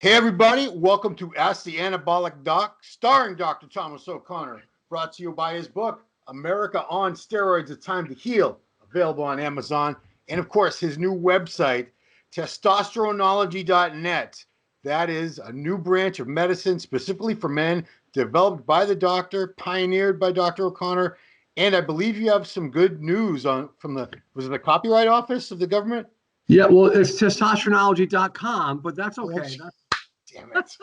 Hey everybody, welcome to Ask the Anabolic Doc, starring Dr. Thomas O'Connor, brought to you by his book, America on Steroids, A Time to Heal, available on Amazon, and of course his new website, testosteronology.net. That is a new branch of medicine specifically for men, developed by the doctor, pioneered by Dr. O'Connor, and I believe you have some good news from the Copyright Office of the government? Yeah, well, it's testosteronology.com, but that's okay. Damn it.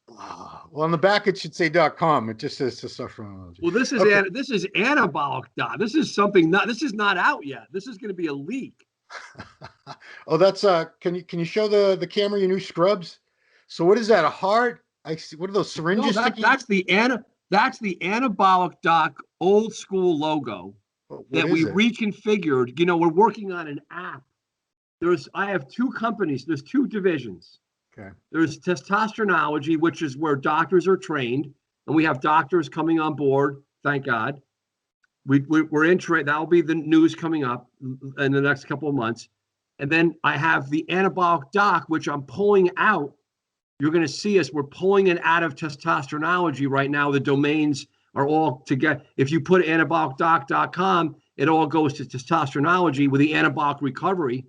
Well, on the back it should say .com. It just says testosteronology. Well, this is okay. This is Anabolic. This is something this is not out yet. This is going to be a leak. Oh, that's can you show the camera your new scrubs? So what is that? A heart? I see. What are those syringes? No, that's the Anabolic Doc old school logo that we reconfigured. You know, we're working on an app. I have two companies. There's two divisions. Okay. There's testosteronology, which is where doctors are trained, and we have doctors coming on board. Thank God. We're in trade. That'll be the news coming up in the next couple of months. And then I have the Anabolic Doc, which I'm pulling out. You're going to see us. We're pulling it out of testosteronology right now. The domains are all together. If you put anabolicdoc.com, it all goes to testosteronology with the anabolic recovery.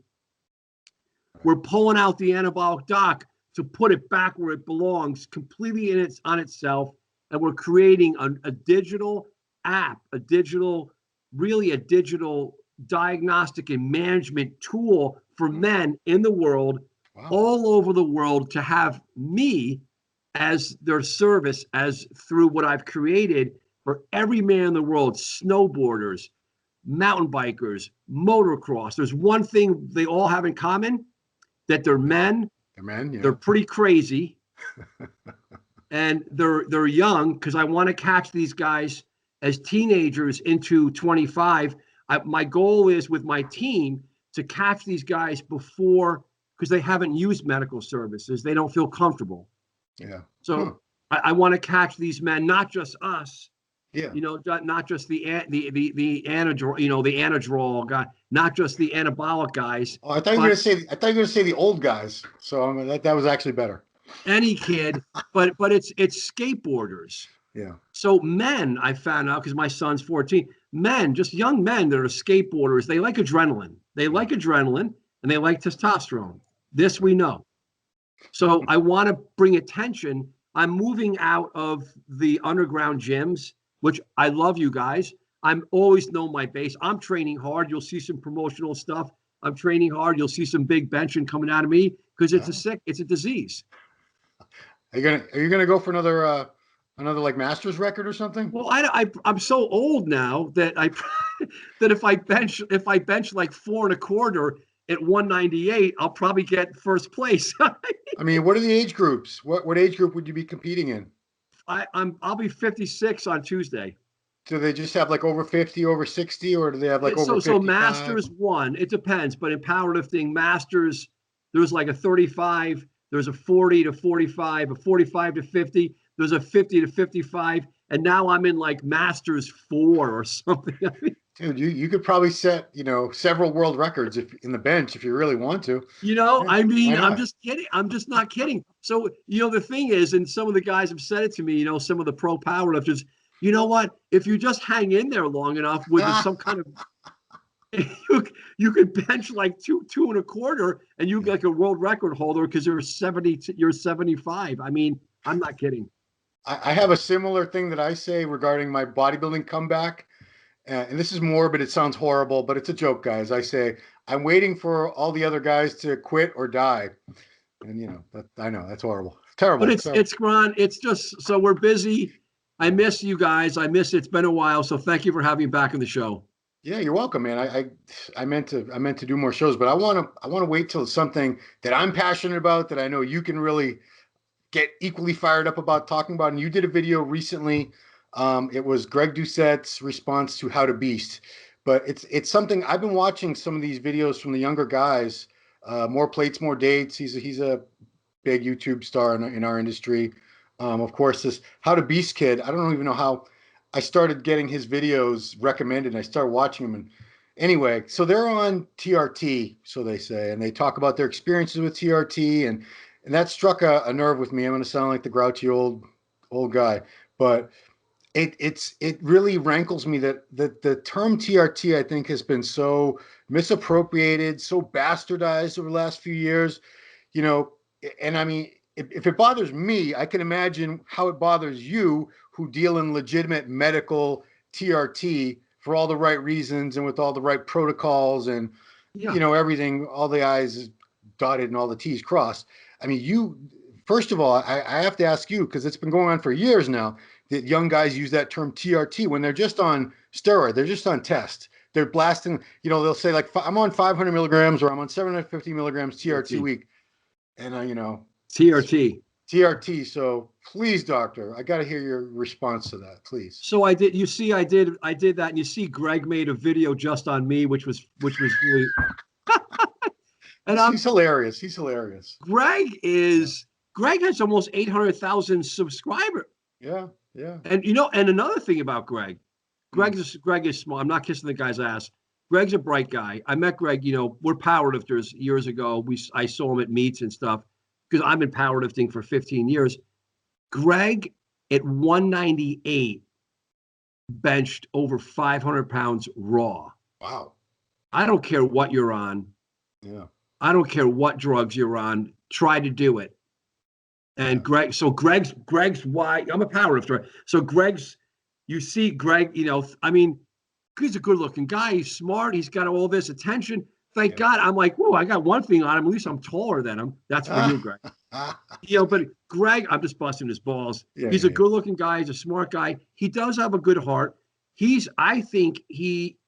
We're pulling out the Anabolic Doc to put it back where it belongs, completely on itself, and we're creating a digital app, a digital diagnostic and management tool for men in the world, all over the world, to have me as their service, as through what I've created for every man in the world: snowboarders, mountain bikers, motocross. There's one thing they all have in common: that they're men. They're men, yeah. They're pretty crazy. And they're young, because I want to catch these guys as teenagers into 25. My goal is, with my team, to catch these guys before, because they haven't used medical services. They don't feel comfortable. Yeah. So I want to catch these men, not just us. Yeah. You know, not just the anadrol, the anadrol guy, not just the anabolic guys. Oh, I thought you were going to say the old guys. So that was actually better. Any kid, but it's skateboarders. Yeah. So men, I found out, because my son's 14, men, just young men that are skateboarders, they like adrenaline. They like adrenaline, and they like testosterone. This we know. So I want to bring attention. I'm moving out of the underground gyms, which I love, you guys. I'm always know my base. I'm training hard. You'll see some promotional stuff. I'm training hard. You'll see some big benching coming out of me, because it's a disease. Are you gonna go for another like Masters record or something? Well, I'm so old now that that if I bench like 4 1/4 at 198, I'll probably get first place. I mean, what are the age groups? What age group would you be competing in? I'll be 56 on Tuesday. Do they just have like over 50, over 60, or do they have like over 55? So Masters 1, it depends. But in powerlifting, Masters, there's like a 35, there's a 40 to 45, a 45 to 50, there's a 50 to 55, and now I'm in like Masters 4 or something. Dude, you could probably set, several world records in the bench if you really want to. I mean, I'm just kidding. I'm just not kidding. So, the thing is, and some of the guys have said it to me, some of the pro powerlifters, you know what? If you just hang in there long enough with some kind of, you could bench like 2 1/4, and you get like a world record holder, because you're 75. I mean, I'm not kidding. I have a similar thing that I say regarding my bodybuilding comeback. And this is morbid. It sounds horrible, but it's a joke, guys. I say, I'm waiting for all the other guys to quit or die. And, I know that's horrible. Terrible. But it's Ron. It's just, so we're busy. I miss you guys. It's been a while. So thank you for having me back in the show. Yeah, you're welcome, man. I meant to do more shows, but I want to wait till it's something that I'm passionate about, that I know you can really get equally fired up about talking about. And you did a video recently. It was Greg Doucette's response to How to Beast, but it's something I've been watching some of these videos from the younger guys. More Plates, More Dates. He's a big YouTube star in our industry. Of course, this How to Beast kid. I don't even know how I started getting his videos recommended, and I started watching them. And anyway, so they're on TRT, so they say, and they talk about their experiences with TRT, and and that struck a nerve with me. I'm going to sound like the grouchy old guy, but it really rankles me that the term TRT, I think, has been so misappropriated, so bastardized over the last few years, you know. And I mean, if it bothers me, I can imagine how it bothers you, who deal in legitimate medical TRT for all the right reasons and with all the right protocols and Yeah. everything, all the I's dotted and all the T's crossed. I mean, first of all, I have to ask you, because it's been going on for years now, that young guys use that term TRT when they're just on steroid, they're just on test. They're blasting, they'll say like, I'm on 500 milligrams or I'm on 750 milligrams TRT week. And TRT. TRT. So please, doctor, I got to hear your response to that, please. So I did. You see, I did that, and you see, Greg made a video just on me, which was really. And he's hilarious. He's hilarious. Greg has almost 800,000 subscribers. Yeah, yeah. And and another thing about Greg is smart. I'm not kissing the guy's ass. Greg's a bright guy. I met Greg. We're powerlifters years ago. I saw him at meets and stuff because I've been powerlifting for 15 years. Greg at 198 benched over 500 pounds raw. Wow. I don't care what you're on. Yeah. I don't care what drugs you're on. Try to do it. And Greg's why I'm a powerlifter. So you see Greg, I mean, he's a good looking guy. He's smart. He's got all this attention. Thank God. I'm like, whoa, I got one thing on him. At least I'm taller than him. That's for you, Greg. But Greg, I'm just busting his balls. Yeah, he's a good looking guy. He's a smart guy. He does have a good heart. I think he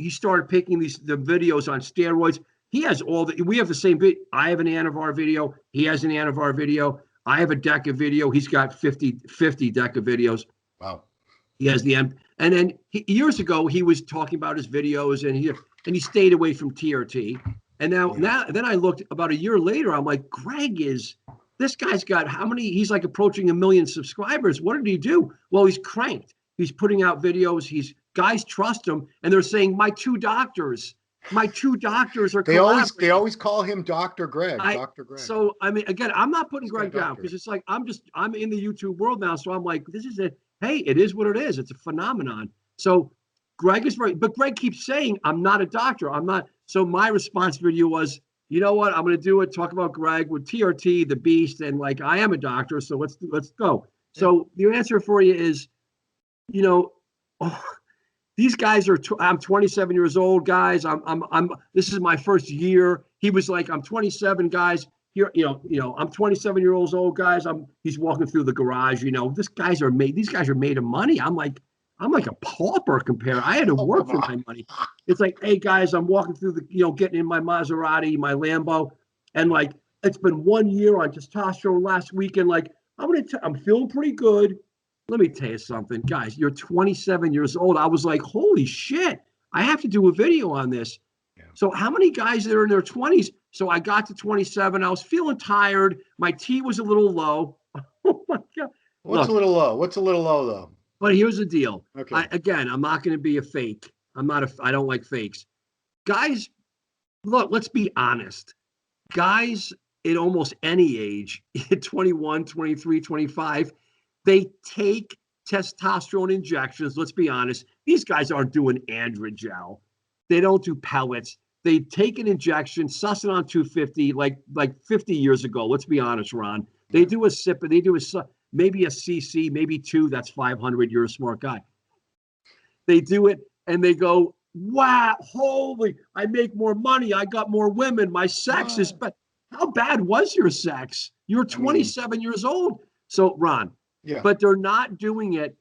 started picking the videos on steroids. He has we have the same bit. I have an Anavar video. He has an Anavar video. I have a DECA video. He's got 50 DECA videos. Wow. He has and then years ago he was talking about his videos and he stayed away from TRT. And now then I looked about a year later. I'm like, this guy's got how many? He's like approaching 1 million subscribers. What did he do? Well, he's cranked. He's putting out videos. Guys trust him, and they're saying my two doctors are. They always call him Dr. Greg. Dr. Greg. So I mean, again, I'm not putting Greg down because it's like I'm in the YouTube world now. So I'm like, this is it. Hey, it is what it is. It's a phenomenon. So Greg is right, but Greg keeps saying I'm not a doctor. I'm not. So my response video was, you know what? I'm going to do it. Talk about Greg with TRT, the beast, and like I am a doctor. So let's go. So the answer for you is, these guys are. I'm 27 years old, guys. This is my first year. He was like, I'm 27, guys. Here, I'm 27 years old, guys. He's walking through the garage. These guys are made of money. I'm like a pauper compared. I had to work for my money. It's like, hey guys, I'm walking through getting in my Maserati, my Lambo, and like it's been 1 year on testosterone last week, and like I'm feeling pretty good. Let me tell you something, guys. You're 27 years old. I was like, holy shit, I have to do a video on this. Yeah. So how many guys that are in their 20s? So I got to 27. I was feeling tired. My T was a little low. Oh my God. What's a little low? What's a little low though? But here's the deal. Okay. I'm not going to be a fake. I don't like fakes. Guys, look, let's be honest. Guys at almost any age, 21, 23, 25, they take testosterone injections. Let's be honest. These guys aren't doing androgel. They don't do pellets. They take an injection, suss it on 250, like 50 years ago. Let's be honest, Ron. They do a sip. They do maybe a CC, maybe 2. That's 500. You're a smart guy. They do it and they go, wow, holy, I make more money. I got more women. My sex is better. How bad was your sex? You're 27 years old. So, Ron, but they're not doing it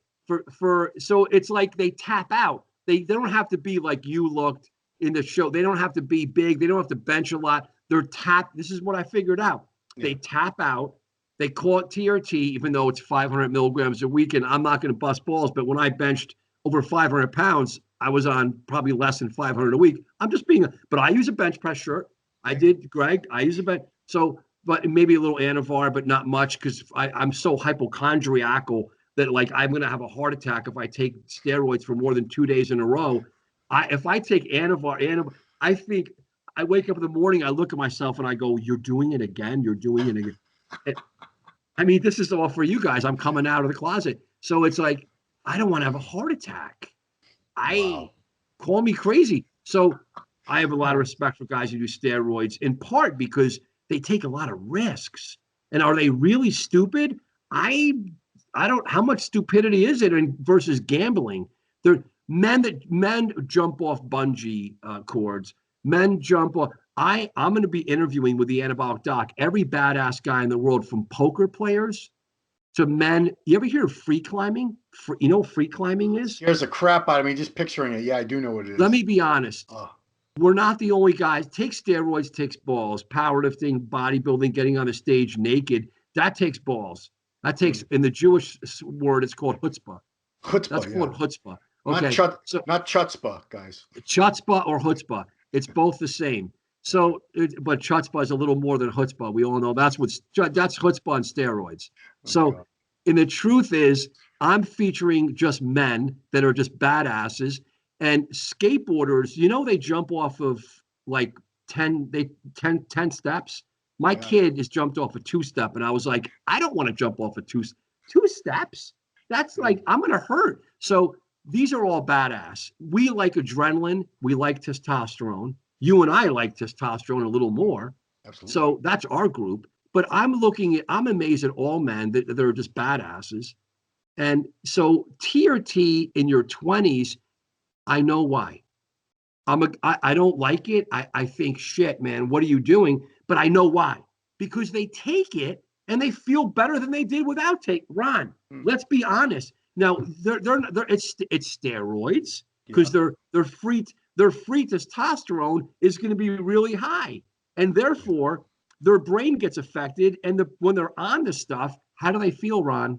so it's like they tap out. They don't have to be like you looked in the show. They don't have to be big. They don't have to bench a lot. They're tapped. This is what I figured out. Yeah. They tap out. They call it TRT, even though it's 500 milligrams a week. And I'm not going to bust balls, but when I benched over 500 pounds, I was on probably less than 500 a week. I'm just but I use a bench press shirt. I did, Greg. I use a bench. So, but maybe a little Anavar, but not much because I'm so hypochondriacal that like I'm going to have a heart attack if I take steroids for more than 2 days in a row. If I take Anavar, I think I wake up in the morning, I look at myself and I go, you're doing it again. You're doing it again. I mean, this is all for you guys. I'm coming out of the closet. So it's like, I don't want to have a heart attack. I Wow. call me crazy. So I have a lot of respect for guys who do steroids, in part because they take a lot of risks. And are they really stupid? I I don't. How much stupidity is it versus gambling? There men jump off bungee cords. Men jump off. I'm going to be interviewing with the anabolic doc every badass guy in the world, from poker players to men. You ever hear of free climbing? You know what free climbing is? Scares the crap out of me just picturing it. Yeah, I do know what it Let is. me be honest. Oh, We're not the only guys. Take steroids, takes balls. Powerlifting, bodybuilding, getting on the stage naked, that takes balls. That takes, in the Jewish word, it's called chutzpah. That's chutzpah, yeah. called chutzpah. Not Okay. chut, So not chutzpah, guys. chutzpah or chutzpah, it's both the same. So, but chutzpah is a little more than chutzpah. We all know that's chutzpah on steroids. Oh So, God. and the truth is, I'm featuring just men that are just badasses, and skateboarders. You know, they jump off of like 10 steps. My Yeah. kid has jumped off a 2-step, and I was like, I don't want to jump off a two steps. That's like, I'm gonna hurt. So these are all badass. We like adrenaline. We like testosterone. You and I like testosterone a little more. Absolutely. So that's our group. But I'm amazed at all men that are just badasses. And so TRT in your 20s, I know why. I don't like it. I think, shit, man, what are you doing? But I know why. Because they take it and they feel better than they did without take. Ron, let's be honest. Now it's steroids, because Yeah. their free testosterone is going to be really high, and therefore their brain gets affected. And when they're on the stuff, how do they feel, Ron?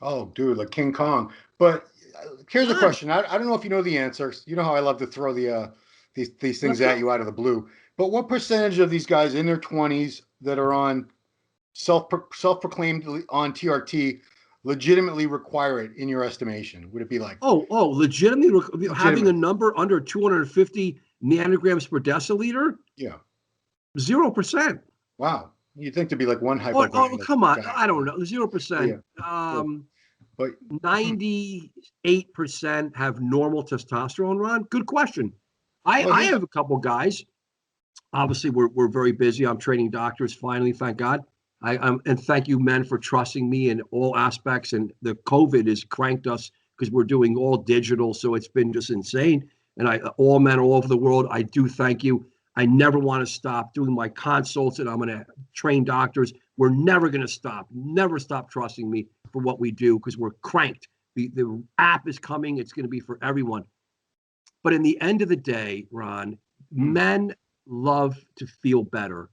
Oh, dude, like King Kong. But here's a Ron, question. I don't know if you know the answers. You know how I love to throw these things let's at go. you out of the blue. But what percentage of these guys in their 20s that are on self-proclaimed on TRT legitimately require it in your estimation? Would it be like Legitimately having a legitimate? number under 250 nanograms per deciliter, Yeah. 0%. Wow. You'd think to be like one Oh, hypochondriac come on. guy. I don't know. 0%. Yeah. But, but 98% have normal testosterone, Ron. Good question. well, I here's have a couple guys. Obviously, we're very busy. I'm training doctors finally, thank God. And thank you, men, for trusting me in all aspects. And the COVID has cranked us because we're doing all digital, so it's been just insane. And all men all over the world, I do thank you. I never want to stop doing my consults, and I'm going to train doctors. We're never going to stop. Never stop trusting me for what we do, because we're cranked. The app is coming. It's going to be for everyone. But in the end of the day, Ron, men love to feel better.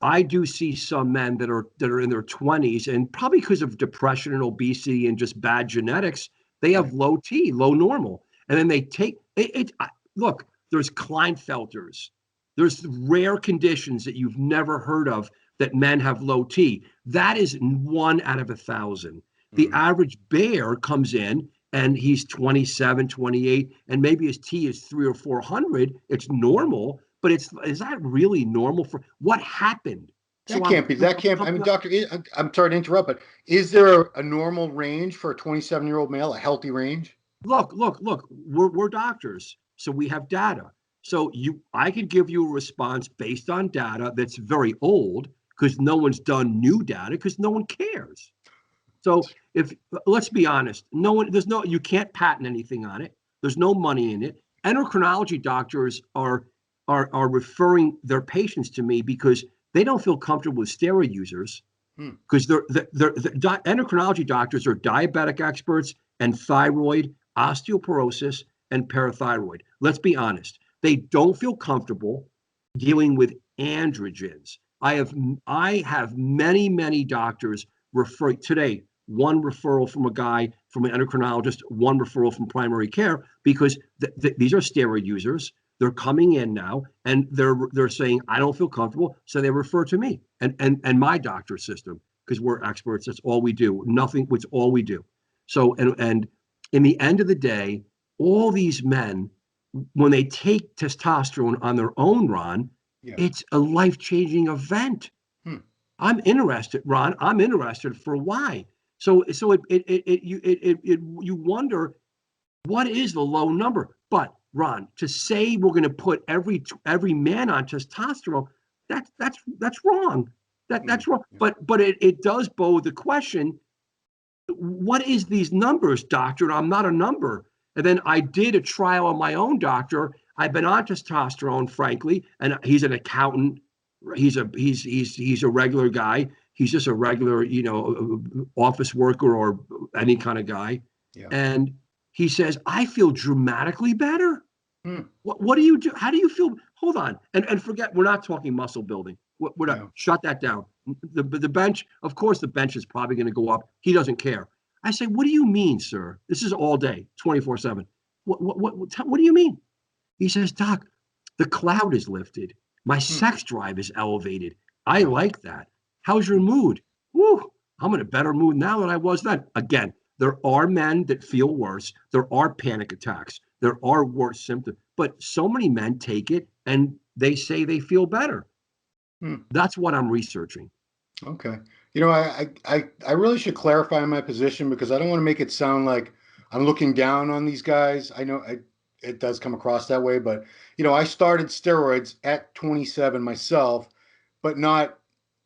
I do see some men that are in their 20s, and probably because of depression and obesity and just bad genetics, they have right. low T, low normal. And then they take it. Look, there's Klinefelters. There's rare conditions that you've never heard of that men have low T. That is 1 out of 1,000. The Mhm. average bear comes in and he's 27, 28, and maybe his T is 3 or 400. It's normal, but is that really normal for what happened? That So can't be. That can't. I mean, doctor, I'm sorry to interrupt, but is there a normal range for a 27-year-old male, a healthy range? look. We're doctors, so we have data. So I could give you a response based on data that's very old, because no one's done new data, because no one cares. So if let's be honest, you can't patent anything on it. There's no money in it. Endocrinology doctors are referring their patients to me because they don't feel comfortable with steroid users, Hmm. because endocrinology doctors are diabetic experts and thyroid, osteoporosis, and parathyroid. Let's be honest. They don't feel comfortable dealing with androgens. I have many doctors refer today. One referral from a guy from an endocrinologist, one referral from primary care, because these are steroid users. They're coming in now, and they're saying, I don't feel comfortable, so they refer to me and my doctor system, because we're experts. That's all we do. Nothing. It's all we do. So and in the end of the day, all these men, when they take testosterone on their own, Ron, Yeah. it's a life-changing event. Hmm. I'm interested, Ron. I'm interested for why. So you wonder what is the low number. But Ron, to say we're going to put every man on testosterone, that's wrong. That's wrong. Yeah. But it does bode the question: what is these numbers, doctor? I'm not a number. And then I did a trial on my own, doctor. I've been on testosterone, frankly, and he's an accountant. He's a regular guy. He's just a regular, office worker or any kind of guy. Yeah. And he says, I feel dramatically better. Hmm. What do you do? How do you feel? Hold on. And forget, we're not talking muscle building. We're not, Yeah. shut that down. The bench, of course, the bench is probably going to go up. He doesn't care. I say, what do you mean, sir? This is all day, 24/7. What do you mean? He says, Doc, the cloud is lifted. My sex drive is elevated. I like that. How's your mood? Woo, I'm in a better mood now than I was then. Again, there are men that feel worse. There are panic attacks. There are worse symptoms. But so many men take it and they say they feel better. That's what I'm researching. Okay. I really should clarify my position because I don't want to make it sound like I'm looking down on these guys. I know it does come across that way, but I started steroids at 27 myself, but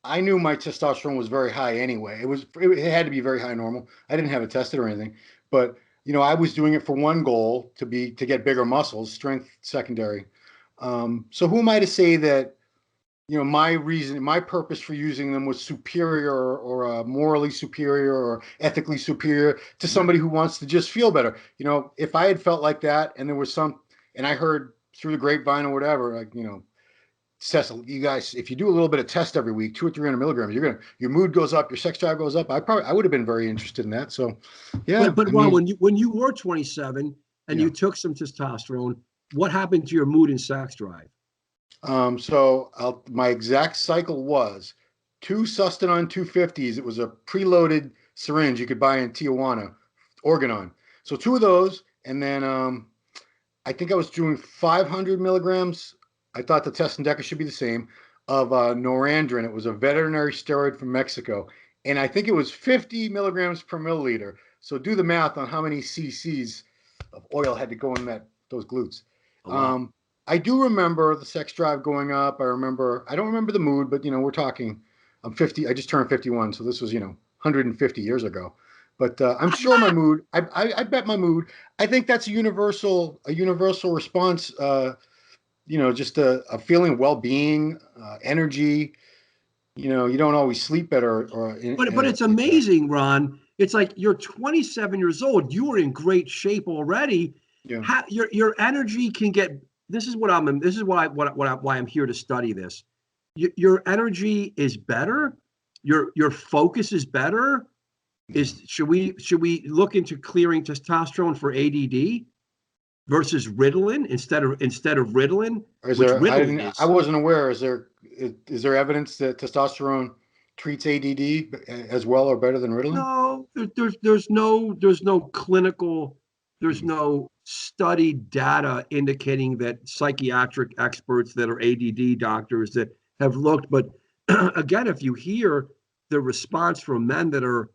I knew my testosterone was very high anyway. It had to be very high normal. I didn't have it tested or anything, but I was doing it for one goal to get bigger muscles, strength secondary. So who am I to say that my purpose for using them was superior or morally superior or ethically superior to somebody who wants to just feel better. If I had felt like that and there was and I heard through the grapevine or whatever, like, Cecil, you guys, if you do a little bit of test every week, 200 or 300 milligrams, your mood goes up, your sex drive goes up. I would have been very interested in that. So, yeah. But Ron, when you were 27 and you took some testosterone, what happened to your mood and sex drive? My exact cycle was 2 Sustanon 250s. It was a preloaded syringe you could buy in Tijuana, Organon. So 2 of those, and then I think I was doing 500 milligrams. I thought the test and DECA should be the same of norandrin. It was a veterinary steroid from Mexico, and I think it was 50 milligrams per milliliter. So do the math on how many cc's of oil had to go in those glutes. I do remember the sex drive going up. I don't remember the mood, but we're talking, I'm 50. I just turned 51. So this was, 150 years ago, but I'm sure my mood, I bet my mood, I think that's a universal response. Just a feeling of well-being, energy. You don't always sleep better. But it's amazing, Ron. It's like you're 27 years old. You are in great shape already. Yeah. Your energy can get. This is why I'm here to study this. Your energy is better. Your focus is better. Should we look into clearing testosterone for ADD versus Ritalin instead of Ritalin? I wasn't aware. Is there evidence that testosterone treats ADD as well or better than Ritalin? No, there's no clinical. There's no studied data indicating that psychiatric experts that are ADD doctors that have looked. But again, if you hear the response from men that are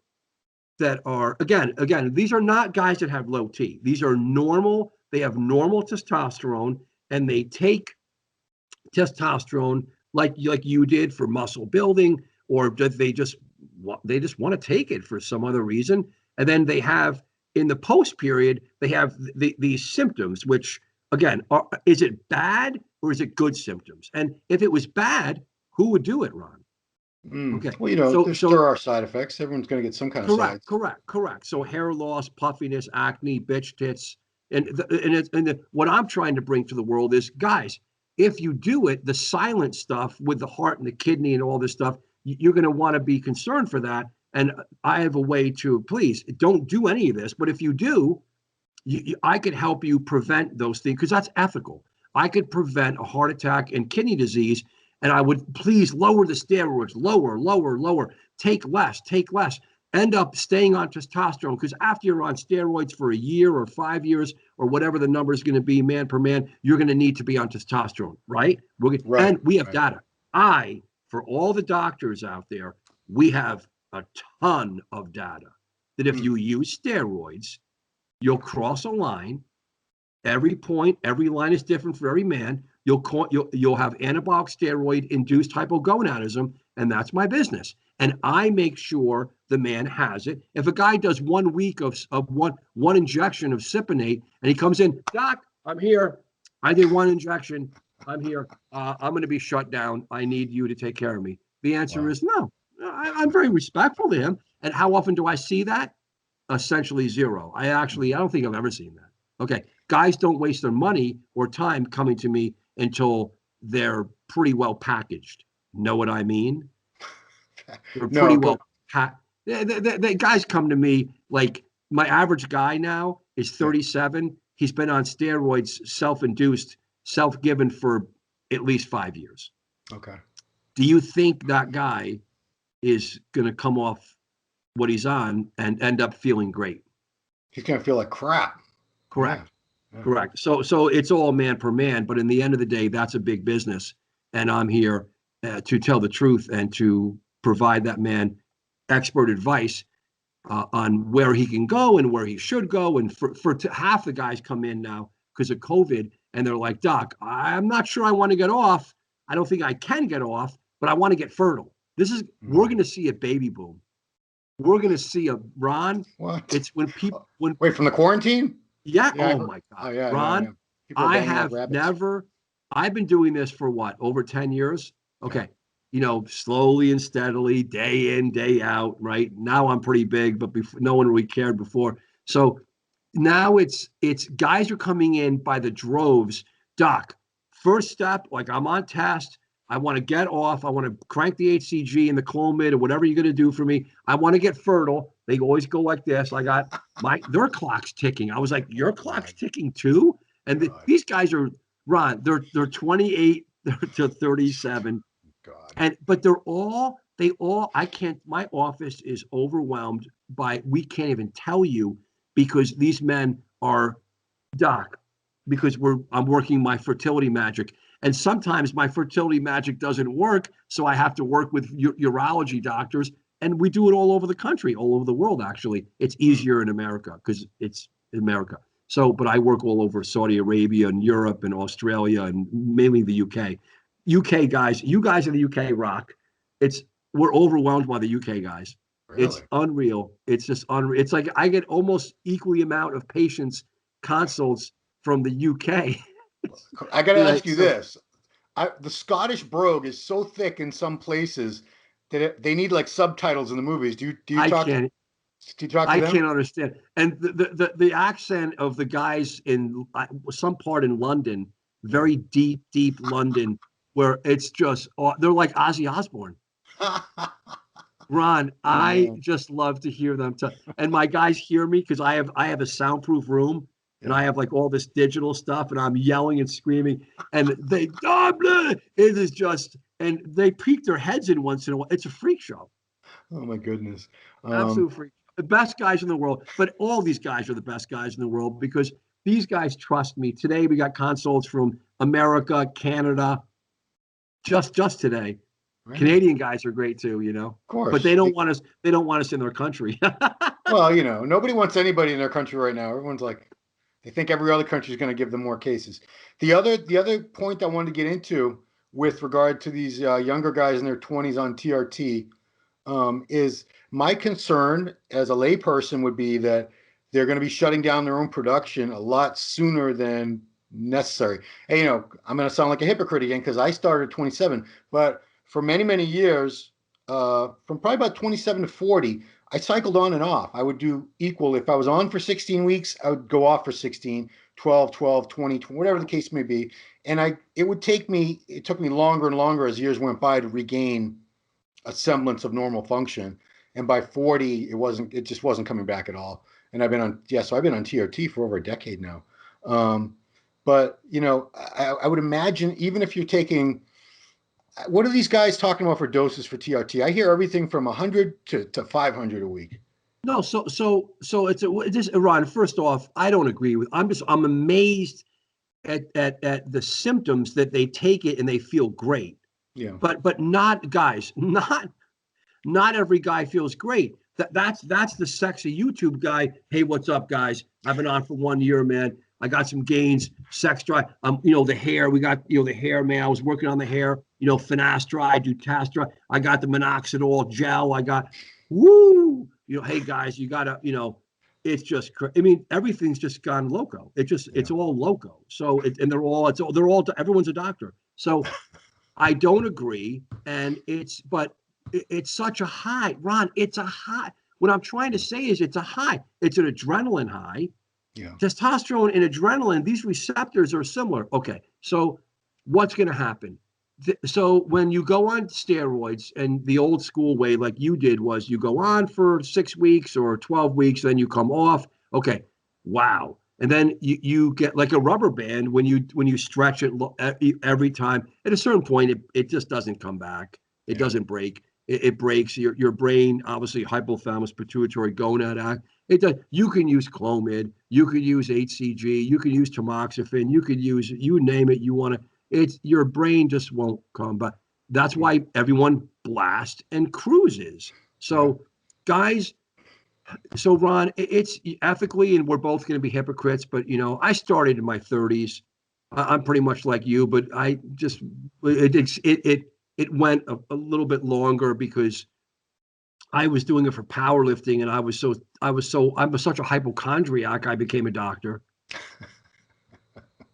again, these are not guys that have low T. These are normal. They have normal testosterone, and they take testosterone like you did for muscle building, or they just want to take it for some other reason, and then they have. In the post period, they have these symptoms, which again, is it bad or is it good symptoms? And if it was bad, who would do it, Ron? Okay. Well, there are side effects. Everyone's going to get some kind of sides. Correct. So hair loss, puffiness, acne, bitch tits, and what I'm trying to bring to the world is, guys, if you do it, the silent stuff with the heart and the kidney and all this stuff, you're going to want to be concerned for that. And I have a way to, please don't do any of this. But if you do, I could help you prevent those things because that's ethical. I could prevent a heart attack and kidney disease. And I would please lower the steroids, lower, take less, end up staying on testosterone. Because after you're on steroids for a year or 5 years or whatever the number is going to be, man per man, you're going to need to be on testosterone, right? And we have data. I for all the doctors out there, we have a ton of data that if you use steroids, you'll cross a line. Every point, every line is different for every man. You'll have anabolic steroid induced hypogonadism, and that's my business. And I make sure the man has it. If a guy does 1 week of one injection of Cypionate and he comes in, doc, I'm here. I did one injection. I'm here. I'm going to be shut down. I need you to take care of me. The answer is no. I'm very respectful to him. And how often do I see that? Essentially zero. I don't think I've ever seen that. Okay. Guys don't waste their money or time coming to me until they're pretty well packaged. Know what I mean? They're pretty well packed. The guys come to me, like my average guy now is 37. He's been on steroids, self-induced, self-given for at least 5 years. Okay. Do you think that guy is going to come off what he's on and end up feeling great? He's going to feel like crap. Correct. Yeah. Correct. So it's all man per man, but in the end of the day, that's a big business. And I'm here to tell the truth and to provide that man expert advice on where he can go and where he should go. And for half the guys come in now because of COVID and they're like, doc, I'm not sure I want to get off. I don't think I can get off, but I want to get fertile. We're going to see a baby boom. We're going to see Ron. What? It's when people, wait, from the quarantine? Yeah. Oh my God. Oh, yeah, Ron, I have never, I've been doing this for what, over 10 years? Okay. Yeah. Slowly and steadily, day in, day out, right? Now I'm pretty big, but no one really cared before. So now it's guys are coming in by the droves. Doc, first step, like I'm on test. I want to get off. I want to crank the HCG and the Clomid or whatever you're going to do for me. I want to get fertile. They always go like this. I got their clock's ticking. I was like, your clock's ticking too? And these guys are, Ron, they're 28 to 37. God. But my office is overwhelmed by, we can't even tell you because these men are, doc, because I'm working my fertility magic. And sometimes my fertility magic doesn't work. So I have to work with urology doctors. And we do it all over the country, all over the world, actually. It's easier in America because it's America. So, but I work all over Saudi Arabia and Europe and Australia and mainly the UK. UK guys, you guys in the UK rock. We're overwhelmed by the UK guys. Really? It's unreal. It's just unreal. It's like I get almost equally amount of patients consults from the UK. I got to ask you this. The Scottish brogue is so thick in some places that they need like subtitles in the movies. Do you talk to them? I can't understand. And the accent of the guys in some part in London, very deep London, where it's just, they're like Ozzy Osbourne. Ron, I just love to hear them. And my guys hear me because I have a soundproof room. And I have like all this digital stuff and I'm yelling and screaming and it is just, and they peek their heads in once in a while. It's a freak show. Oh my goodness. Absolute freak. The best guys in the world, but all these guys are the best guys in the world because these guys trust me. Today we got consults from America, Canada, just today. Right. Canadian guys are great too, Of course. But they don't want us in their country. Well, nobody wants anybody in their country right now. Everyone's like, they think every other country is going to give them more cases. The other point I wanted to get into with regard to these younger guys in their 20s on TRT is my concern as a layperson would be that they're going to be shutting down their own production a lot sooner than necessary. And, I'm going to sound like a hypocrite again because I started at 27, but for many, many years, from probably about 27 to 40, I cycled on and off. I would do equal. If I was on for 16 weeks, I would go off for 16, 12, 20, whatever the case may be. And it took me longer and longer as years went by to regain a semblance of normal function. And by 40, it just wasn't coming back at all. And I've been on TRT for over a decade now. But I would imagine even if you're taking, what are these guys talking about for doses for TRT? I hear everything from 100 to 500 a week. No, so it's Ron. First off, I don't agree with. I'm amazed at the symptoms that they take it and they feel great. Yeah. But not guys, not every guy feels great. That's the sexy YouTube guy. Hey, what's up, guys? I've been on for 1 year, man. I got some gains, sex drive. The hair. We got the hair, man. I was working on the hair. Finasteride, dutasteride. I got the minoxidil gel. I got, woo. Hey guys, you gotta, it's just. I mean, everything's just gone loco. It's all loco. So and everyone's a doctor. So I don't agree, and it's such a high, Ron. It's a high. What I'm trying to say is it's a high. It's an adrenaline high. Yeah. Testosterone and adrenaline, these receptors are similar. Okay, so what's going to happen? So when you go on steroids, and the old school way, like you did, was you go on for 6 weeks or 12 weeks, then you come off. Okay, wow. And then you get like a rubber band when you stretch it every time. At a certain point, it just doesn't come back. It doesn't break. It breaks your brain. Obviously, hypothalamus pituitary gonad act. It does. You can use Clomid. You could use HCG. You could use tamoxifen. You could use, you name it. You want to. It's your brain just won't come back. That's why everyone blasts and cruises. So, guys. So Ron, it's ethically, and we're both going to be hypocrites, but I started in my 30s. I'm pretty much like you, but I just it went a little bit longer because I was doing it for powerlifting, and I'm such a hypochondriac. I became a doctor.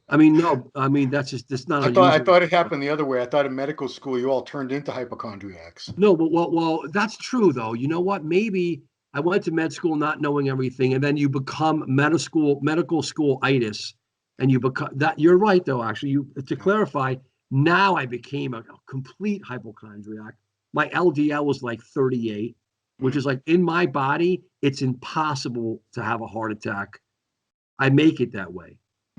I mean, no, I mean that's not. I thought it happened the other way. I thought in medical school you all turned into hypochondriacs. No, but well, that's true though. You know what? Maybe I went to med school not knowing everything, and then you become medical school itis, and you become that. You're right though. Actually, to clarify, now I became a complete hypochondriac. My LDL was like 38, which is like in my body, it's impossible to have a heart attack. I make it that way.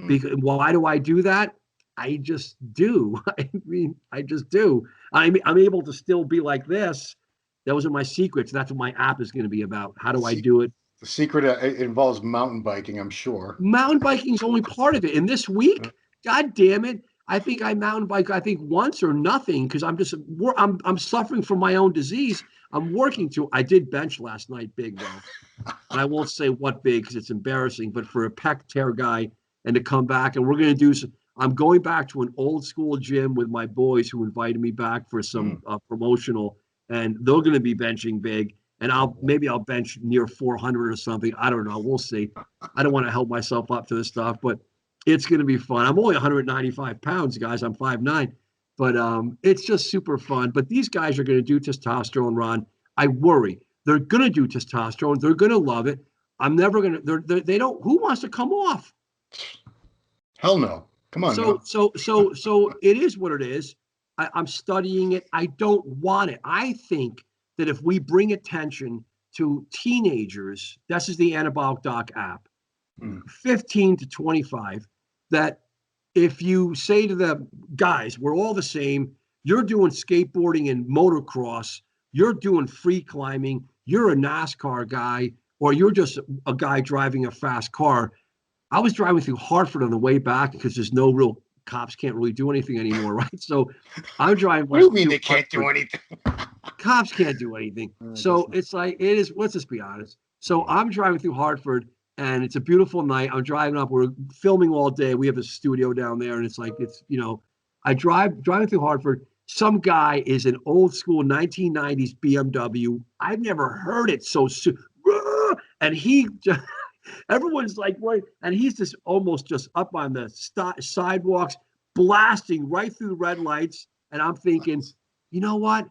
Because why do I do that? I just do. I mean, I just do. I'm able to still be like this. Those are my secrets. That's what my app is going to be about. How do I do it? The secret it involves mountain biking, I'm sure. Mountain biking is only part of it. And this week, God damn it, I think I mountain bike. I think once or nothing because I'm suffering from my own disease. I'm working to. I did bench last night, big though, and I won't say what big because it's embarrassing. But for a pec tear guy. And to come back, and we're going to do. I'm going back to an old school gym with my boys who invited me back for some promotional, and they're going to be benching big. And I'll bench near 400 or something. I don't know. We'll see. I don't want to help myself up to this stuff, but it's going to be fun. I'm only 195 pounds, guys. I'm 5'9", but it's just super fun. But these guys are going to do testosterone, Ron. I worry they're going to do testosterone. They're going to love it. I'm never going to. They don't. Who wants to come off? Hell no. Come on. So it is what it is. I'm studying it. I don't want it. I think that if we bring attention to teenagers, this is the Anabolic Doc app, 15 to 25, that if you say to them, guys, we're all the same. You're doing skateboarding and motocross. You're doing free climbing. You're a NASCAR guy, or you're just a guy driving a fast car. I was driving through Hartford on the way back because there's no real cops can't really do anything anymore, right? So I'm driving. What do you mean they can't do anything? Cops can't do anything. So it's like it is. Let's just be honest. So I'm driving through Hartford, and it's a beautiful night. I'm driving up. We're filming all day. We have a studio down there, and it's like I driving through Hartford. Some guy is an old school 1990s BMW. I've never heard it so soon, and he just. Everyone's like, what? And he's just almost just up on the sidewalks, blasting right through the red lights. And I'm thinking, you know what?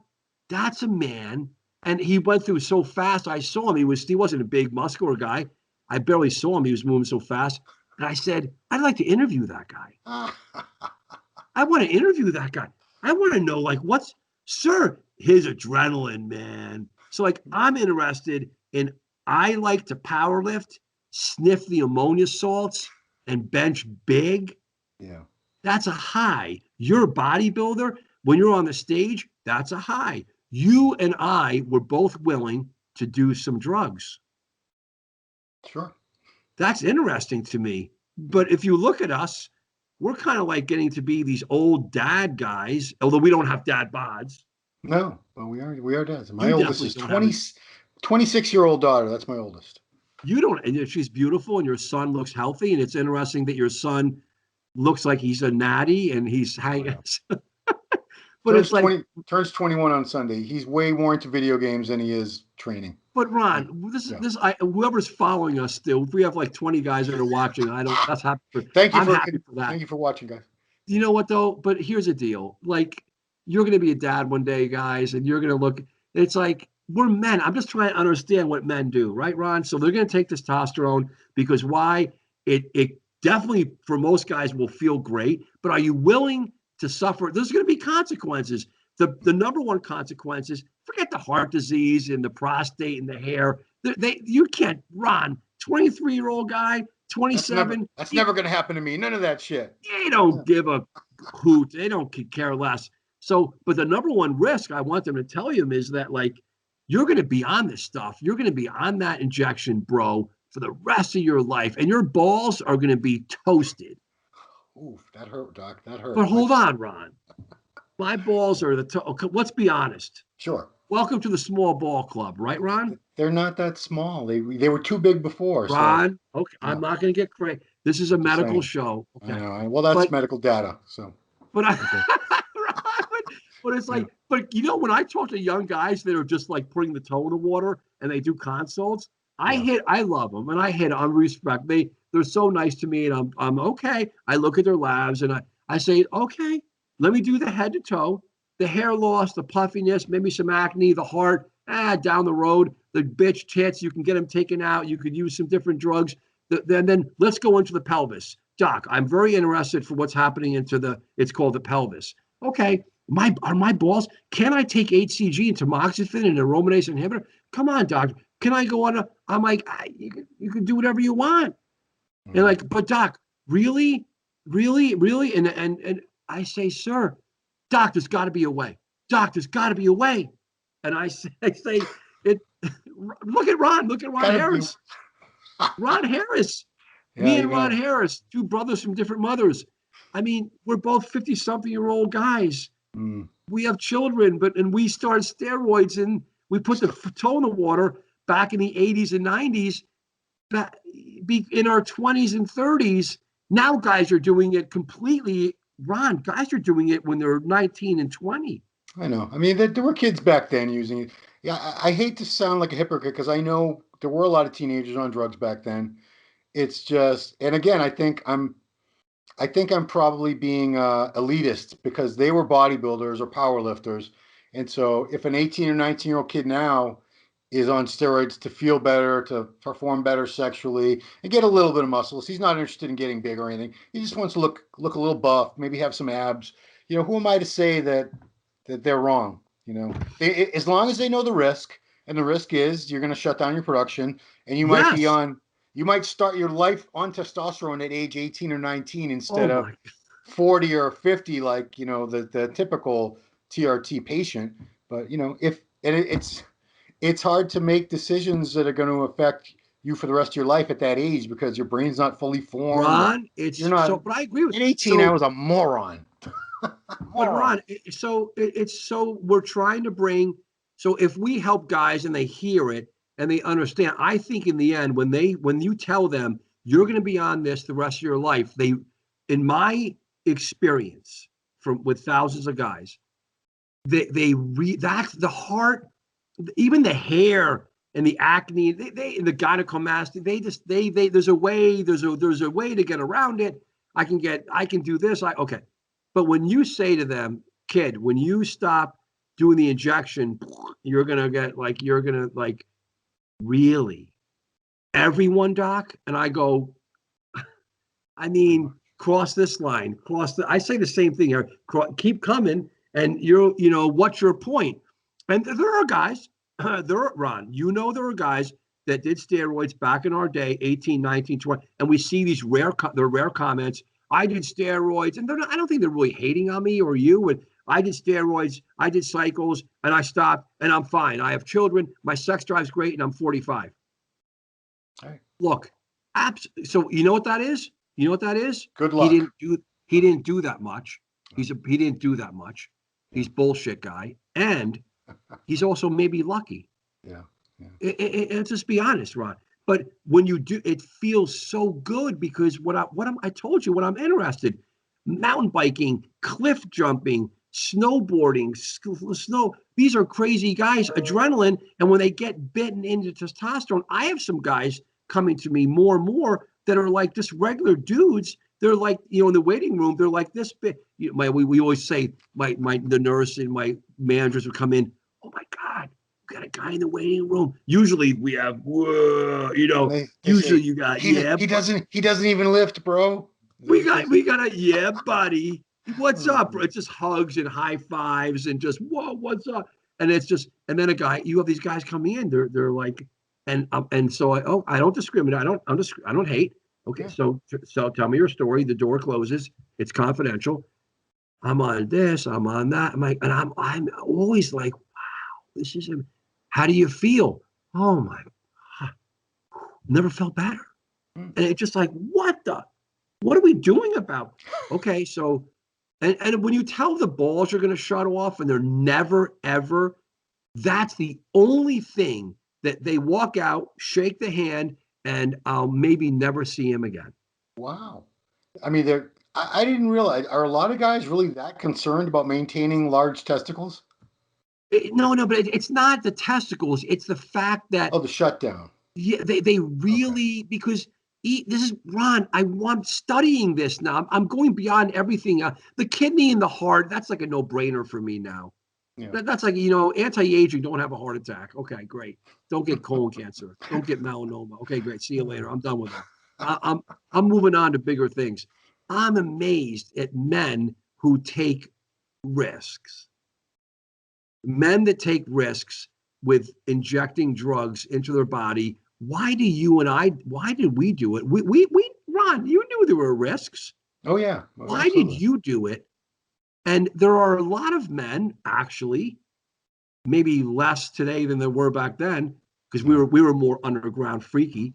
That's a man. And he went through so fast. I saw him. He wasn't a big muscular guy. I barely saw him. He was moving so fast. And I said, I'd like to interview that guy. I want to interview that guy. I want to know, sir, his adrenaline, man. So I'm interested in, I like to power lift, sniff the ammonia salts, and bench big. Yeah. That's a high. You're a bodybuilder. When you're on the stage, that's a high. You and I were both willing to do some drugs. Sure. That's interesting to me. But if you look at us, we're kind of like getting to be these old dad guys, although we don't have dad bods. No, well, we are dads. My You oldest definitely is don't have it. 26-year-old daughter. That's my oldest. You don't, and she's beautiful, and your son looks healthy, and it's interesting that your son looks like he's a natty and he's hanging. But Turns it's like, turns 21 on Sunday. He's way more into video games than he is training. but Ron, whoever's following us still, if we have like 20 guys that are watching, that's happy for. I'm happy for that. Thank you for watching, guys. You know what though? But here's the deal: like, you're going to be a dad one day, guys, and you're going to look. It's like we're men. I'm just trying to understand what men do, right, Ron? So they're going to take testosterone because why? It definitely for most guys will feel great, but are you willing to suffer? There's going to be consequences. The number one consequence is forget the heart disease and the prostate and the hair. You can't, Ron, 23-year-old guy, 27. That's never going to happen to me. None of that shit. They don't give a hoot. They don't care less. So, but the number one risk I want them to tell you is that, like, you're going to be on this stuff. You're going to be on that injection, bro, for the rest of your life. And your balls are going to be toasted. Oof, that hurt, Doc. That hurt. But hold on, Ron. My balls are okay, let's be honest. Sure. Welcome to the small ball club, right, Ron? They're not that small. They were too big before. Ron, so, okay, yeah. I'm not going to get crazy. This is a medical show. Okay. I know. Well, that's medical data. So. But but it's like, but you know, when I talk to young guys that are just like putting the toe in the water and they do consults, I love them and I hit on respect. They're so nice to me, and I'm okay. I look at their labs and I say, okay, let me do the head to toe, the hair loss, the puffiness, maybe some acne, the heart, down the road, the bitch tits, you can get them taken out. You could use some different drugs. Then let's go into the pelvis. Doc, I'm very interested for what's happening it's called the pelvis. Okay, are my balls, can I take HCG and tamoxifen and aromatase inhibitor? Come on, doc. Can I go on I'm like, you can do whatever you want. Mm-hmm. And like, but doc, really? And I say, sir, doc, there's got to be a way. Doc, there's got to be a way. And I say, look at Ron Harris. Ron Harris. Yeah, me and Ron Harris, two brothers from different mothers. I mean, we're both 50-something-year-old guys. Mm. We have children, and we started steroids and we put the toe in the water back in the 80s and 90s, in our 20s and 30s. Now guys are doing it completely. Ron, guys are doing it when they're 19 and 20. I know. I mean, there were kids back then using it. Yeah, I hate to sound like a hypocrite because I know there were a lot of teenagers on drugs back then. It's just, and again, I think I'm probably being elitist because they were bodybuilders or powerlifters. And so if an 18 or 19-year-old kid now is on steroids to feel better, to perform better sexually, and get a little bit of muscles, he's not interested in getting big or anything. He just wants to look a little buff, maybe have some abs. You know, who am I to say that they're wrong? You know, as long as they know the risk, and the risk is you're going to shut down your production, and you might be on. You might start your life on testosterone at age 18 or 19 instead of 40 or 50, like, you know, the typical TRT patient. But, you know, it's hard to make decisions that are going to affect you for the rest of your life at that age because your brain's not fully formed. Ron, but I agree with you. At 18, I was a moron. But Ron, we're trying to bring, so if we help guys and they hear it, and they understand, I think in the end, when you tell them you're going to be on this the rest of your life, in my experience with thousands of guys, that's the heart, even the hair and the acne, the gynecomastia, there's a way to get around it. I can do this. Okay. But when you say to them, kid, when you stop doing the injection, you're going to really? Everyone, doc? And I go, I mean, cross this line, I say the same thing here, keep coming, and what's your point? And there are guys, Ron, there are guys that did steroids back in our day, 18, 19, 20, and we see these rare comments, I did steroids, and I don't think they're really hating on me or you, and I did steroids, I did cycles, and I stopped, and I'm fine. I have children, my sex drive's great, and I'm 45. All right. Look, so you know what that is? Good luck. He didn't do that much. He didn't do that much. He's bullshit guy, and he's also maybe lucky. Yeah. And just be honest, Ron. But when you do, it feels so good because I told you what I'm interested: mountain biking, cliff jumping, snowboarding, snow. These are crazy guys, adrenaline, and when they get bitten into testosterone, I have some guys coming to me more and more that are like just regular dudes. They're like, in the waiting room, they're like this big. We always say the nurse and my managers would come in. Oh my God, we got a guy in the waiting room. Usually we have, They usually say, you got, he doesn't even lift, bro. we got a, buddy. What's up, bro? It's just hugs and high fives and just, whoa, what's up? And it's just, and then you have these guys coming in. They're like, and so I don't discriminate. I don't hate. Okay, so tell me your story. The door closes. It's confidential. I'm on this. I'm on that. I'm always like, wow, this is him. How do you feel? Oh my God, never felt better. And it's just like, what are we doing about? Okay, so, and when you tell the balls are going to shut off and they're never ever, that's the only thing that they walk out, shake the hand, and I'll maybe never see him again. Wow. I mean, I didn't realize, are a lot of guys really that concerned about maintaining large testicles? No, but it's not the testicles. It's the fact that, Oh, the shutdown. yeah, they really, because this is, Ron, I'm studying this now. I'm going beyond everything. The kidney and the heart, that's like a no-brainer for me now. Yeah. That's like, anti-aging, don't have a heart attack. Okay, great. Don't get colon cancer. Don't get melanoma. Okay, great. See you later. I'm done with that. I'm moving on to bigger things. I'm amazed at men who take risks. Men that take risks with injecting drugs into their body. Why did we do it? We Ron, you knew there were risks. Oh yeah. Oh, why did you do it? And there are a lot of men, actually, maybe less today than there were back then, because we were more underground freaky.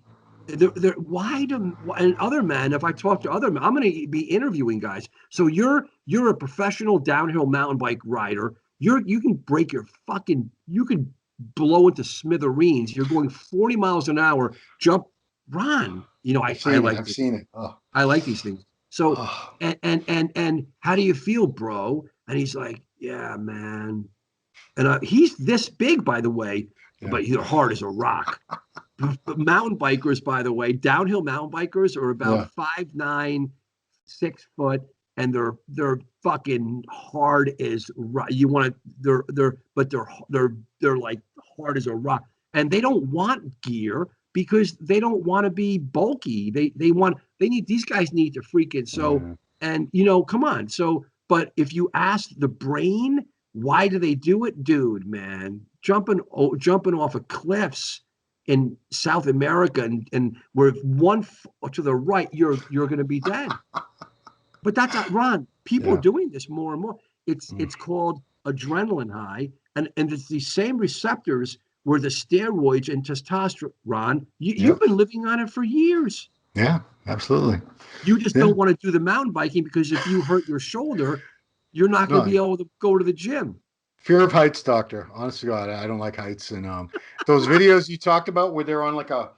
And other men, if I talk to other men, I'm going to be interviewing guys. So you're a professional downhill mountain bike rider. You can break you can blow into smithereens. You're going 40 miles an hour, jump, run. I've seen it. Oh. I like these things. So, and how do you feel, bro? And he's like, yeah, man. And he's this big, by the way, but he's hard as a rock. But mountain bikers, by the way, downhill mountain bikers are about 5'9", 6 foot, and they're fucking hard as rock. They're like hard as a rock, and they don't want gear because they don't want to be bulky. These guys need to freaking and come on. So, but if you ask the brain, why do they do it, dude, man? Jumping off of cliffs in South America, and where one to the right, you're going to be dead. But that's not, Ron. People are doing this more and more. It's called adrenaline high, and it's the same receptors where the steroids and testosterone. Ron, you've been living on it for years. Yeah, absolutely. You just don't want to do the mountain biking because if you hurt your shoulder, you're not going to be able to go to the gym. Fear of heights, doctor. Honest to God, I don't like heights. And those videos you talked about where they're on like a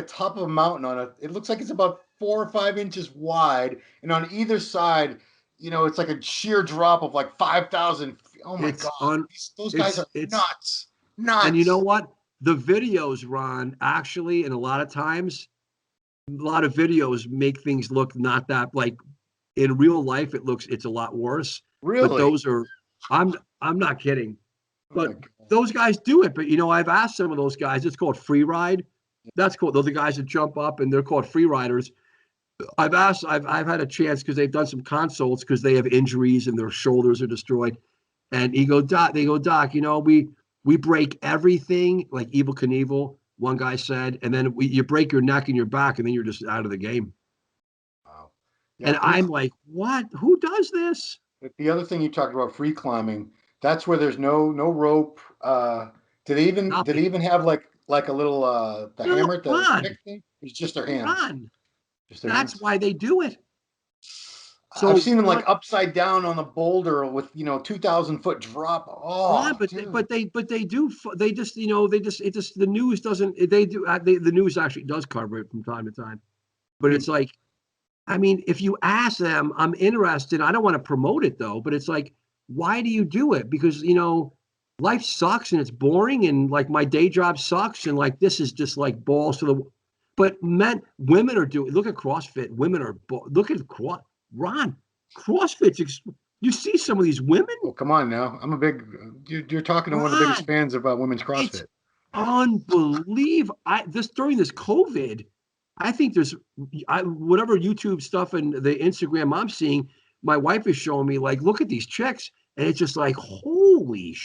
top of a mountain it looks like it's about 4 or 5 inches wide, and on either side, it's like a sheer drop of like 5,000. Oh my God, those guys are nuts. And you know what? The videos, Ron, actually, and a lot of times, a lot of videos make things look not that, like in real life, it's a lot worse. Really? But those are, I'm not kidding. But those guys do it. But I've asked some of those guys. It's called free ride. That's cool. Those are the guys that jump up, and they're called free riders. I've had a chance because they've done some consults because they have injuries and their shoulders are destroyed. And they go, Doc, we break everything like Evel Knievel, one guy said, and then you break your neck and your back, and then you're just out of the game. Wow. Yeah, and I'm like, what? Who does this? The other thing you talked about, free climbing, that's where there's no rope. Do they even have like a little hammer? It's just their hands. That's why they do it. So I've seen them like upside down on the boulder with 2,000-foot drop. Ron, Oh, dude. they do they just it just the news doesn't they do the news actually does cover it from time to time, but Hmm. it's like, I mean, if you ask them, I'm interested. I don't want to promote it though, but it's like, why do you do it? Because life sucks and it's boring, and like my day job sucks, and like this is just like balls to the. But women are doing. Look at CrossFit. Women are. Look at Ron. CrossFit's. You see some of these women. Oh, come on now. I'm a big. You're talking to one of the biggest Ron, fans of women's it's CrossFit. unbelievable. During this COVID, I think there's whatever YouTube stuff and the Instagram I'm seeing. My wife is showing me, like, look at these chicks, and it's just like, holy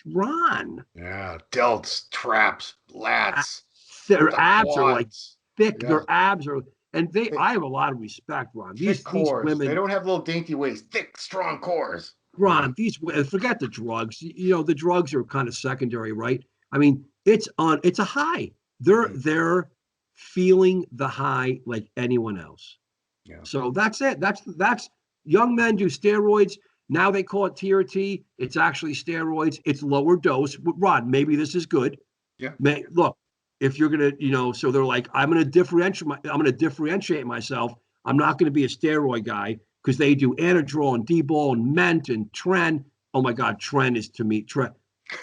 Ron. Yeah, delts, traps, lats, Their the abs are like quads. thick. Yeah, Their abs are, and thick, I have a lot of respect, Ron. thick These cores. They women, don't have little dainty waists. Thick, strong cores. Yeah. Ron, forget the drugs. The drugs are kind of secondary, right? I mean, it's a high. Mm. They're feeling the high like anyone else. Yeah. So that's it. That's young men do steroids. Now they call it TRT. It's actually steroids. It's lower dose. Ron, maybe this is good. Yeah. Look, if you're gonna, so they're like, I'm gonna differentiate myself. I'm not gonna be a steroid guy because they do Anadrol and D-bol and Ment and Tren. Oh my God, Tren is to me.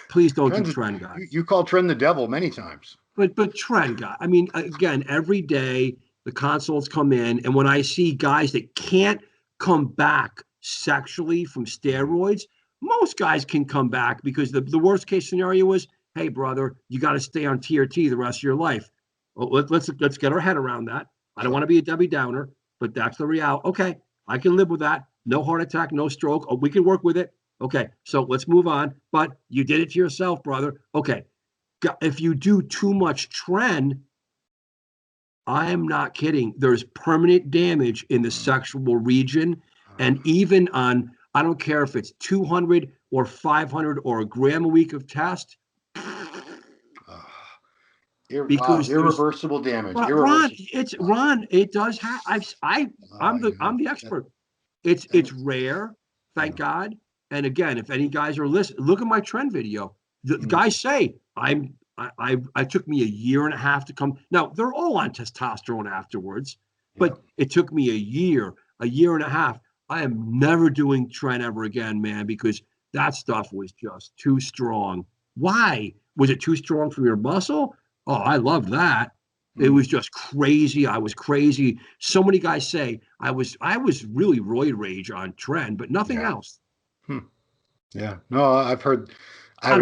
Please don't do Tren, guys. You call Tren the devil many times. But Tren, guy. I mean, again, every day the consults come in, and when I see guys that can't come back sexually from steroids, most guys can come back because the worst case scenario is, hey, brother, you got to stay on TRT the rest of your life. Well, let's get our head around that. I don't want to be a Debbie Downer, but that's the reality. Okay, I can live with that. No heart attack, no stroke. Oh, we can work with it. Okay, so let's move on. But you did it to yourself, brother. Okay, if you do too much Tren, I am not kidding. There's permanent damage in the sexual region, and even on, I don't care if it's 200 or 500 or a gram a week of test. Because irreversible damage. Ron, Irreversible. Ron. It does have. I'm the expert. It's rare, thank God. And again, if any guys are listening, look at my Tren video. The guys say I took me a year and a half to come. Now they're all on testosterone afterwards, but it took me a year and a half. I am never doing Tren ever again, man, because that stuff was just too strong. Why? Was it too strong for your muscle? Oh, I love that. It was just crazy. I was crazy. So many guys say I was really roid rage on Tren, but nothing else. Yeah. No, I've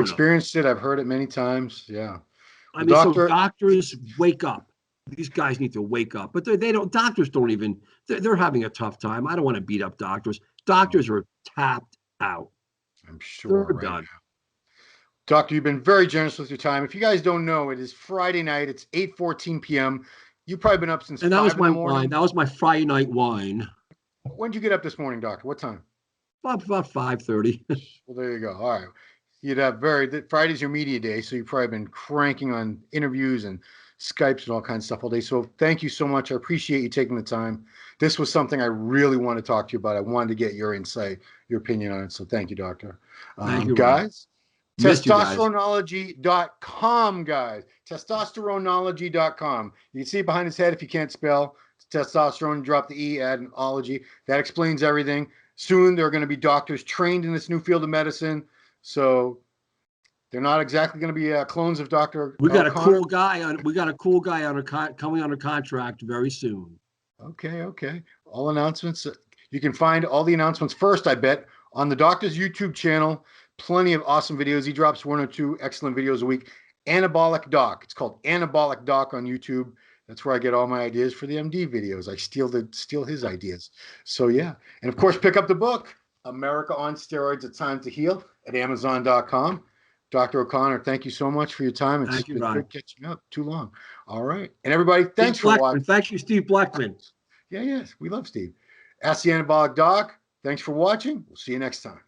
experienced it. I've heard it many times. Yeah. I mean, so doctors wake up. These guys need to wake up, but they don't. Doctors don't even. They're having a tough time. I don't want to beat up doctors. Doctors are tapped out. I'm sure. They're done. Now. Doctor, you've been very generous with your time. If you guys don't know, it is Friday night. It's 8:14 p.m. You've probably been up since 5 in the morning. Wine. That was my Friday night wine. When did you get up this morning, Doctor? What time? About 5:30. Well, there you go. All right. You'd have Friday's your media day, so you've probably been cranking on interviews and Skypes and all kinds of stuff all day. So thank you so much. I appreciate you taking the time. This was something I really want to talk to you about. I wanted to get your insight, your opinion on it. So thank you, Doctor. Thank you, guys. Testosteronology.com, guys. Testosteronology.com. You can see it behind his head if you can't spell. It's testosterone, drop the E, add an ology. That explains everything. Soon there are going to be doctors trained in this new field of medicine. So they're not exactly going to be clones of Dr. We got a cool guy coming under contract very soon. Okay. All announcements. You can find all the announcements first, I bet, on the doctor's YouTube channel. Plenty of awesome videos. He drops 1 or 2 excellent videos a week. Anabolic Doc. It's called Anabolic Doc on YouTube. That's where I get all my ideas for the MD videos. I steal his ideas. So yeah. And of course, pick up the book, America on Steroids, A Time to Heal, at Amazon.com. Dr. O'Connor, thank you so much for your time. It's been good catching up. Too long. All right. And everybody, thanks for watching. Thank you, Steve Blackman. Yes. We love Steve. Ask the Anabolic Doc. Thanks for watching. We'll see you next time.